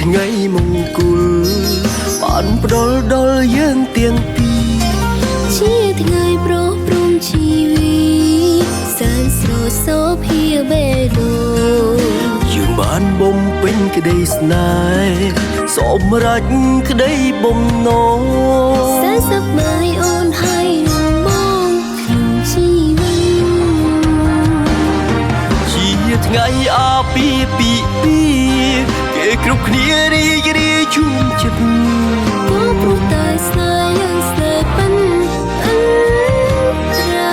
ថ្ងៃមង្គលបានផ្ដល់ដល់យើងទាំងពីរជាថ្ងៃប្រោះព្រំជីវិតសែនស្រស់សោភាបេដូយើងបានបំពេញក្តីស្នេហ៍សម្រេចក្តីបំណងសែនសប្បាយអូនហើយនឹងបងក្នុងជីវិតជាថ្ងៃអាពាហ៍ពិពាហ៍គេគ្រប់គ្នារីករាយជុំចិត្តក៏ព្រោះតែស្នេហ៍យើងស្នេហ៍ប៉ិនអន្តរា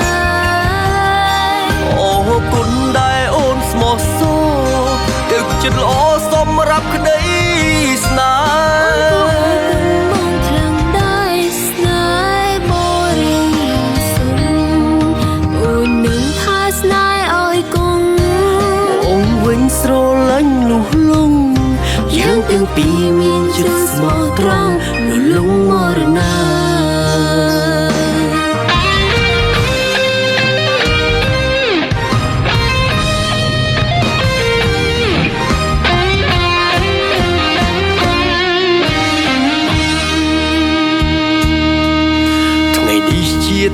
យអូគុណដែលអូនស្មោះសរទឹកចិត្តល្អសម្រាប់ក្តីស្នេហ៍បងខ្លាំងដែរស្នេហ៍បរិសុទ្ធអូននឹងថាស្នេហ៍ឲ្យគង់អូនវិញស្រឡាញ់លុះលង់យើងទាំងពីរមានចិត្តស្មោះត្រង់លុះលង់មរណា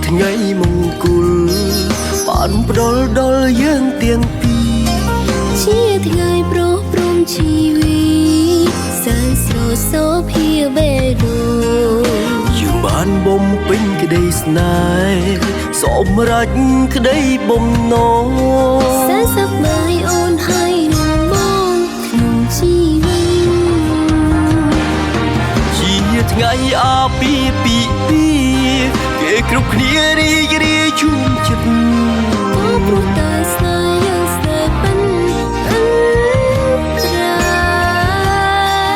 ថ្ងៃមង្គលបានផ្ដល់ដល់យើងទាំងពីរជាថ្ងៃប្រោះព្រំជីវិតសែនស្រស់សោភាបេដូយើងបានបំពេញក្តីស្នេហ៍សម្រេចក្តីបំណងសែនសប្បាយអូនហើយនឹងបងក្នុងជីវិតជាថ្ងៃអាពាហ៍ពិពាហ៍គេគ្រប់គ្នារីករាយជុំចិត្តក៏ព្រោះតែស្នេហ៍យើងស្នេហ៍ប៉ិនអន្តរា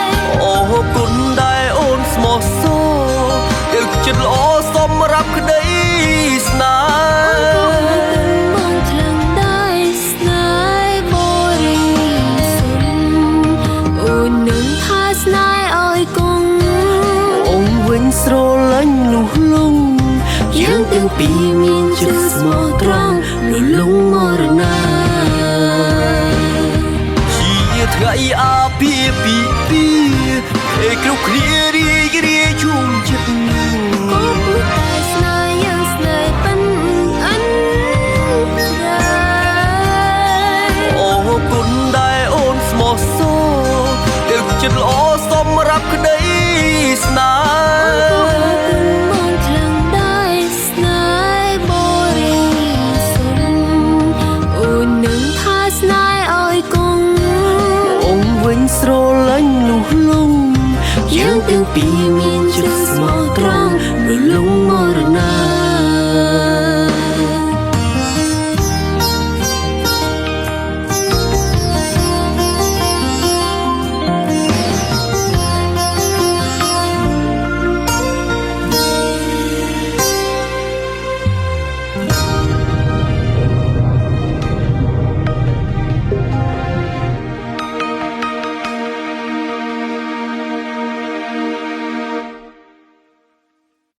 យអូគុណដែលអូនស្មោះសរទឹកចិត្តល្អសម្រាប់ក្តីស្នេហ៍បងខ្លាំងដែរស្នេហ៍បរិសុទ្ធអូននឹងថាស្នេហ៍ឲ្យគង់អូនវិញស្រឡាញ់លុះលង់យើងទាំងពីរមានចិត្តស្មោះត្រង់លុះលង់មរណាជាថ្ងៃអាពាហ៍ពិពាហ៍គេគ្រប់គ្នារីករាយជុំចិត្តក៏ព្រោះតែស្នេហ៍យើងស្នេហ៍ប៉ិនអន្តរាយអូគុណដែលអូនស្មោះសរទឹកចិត្តល្អសម្រាប់ក្តីស្នេហ៍បងខ្លាំងដែរស្នេហ៍បរិសុទ្ធអូននឹងថាស្នេហ៍ឲ្យគង់អូនវិញស្រឡាញ់លុះលង់យើងទាំងពីរមានចិត្ត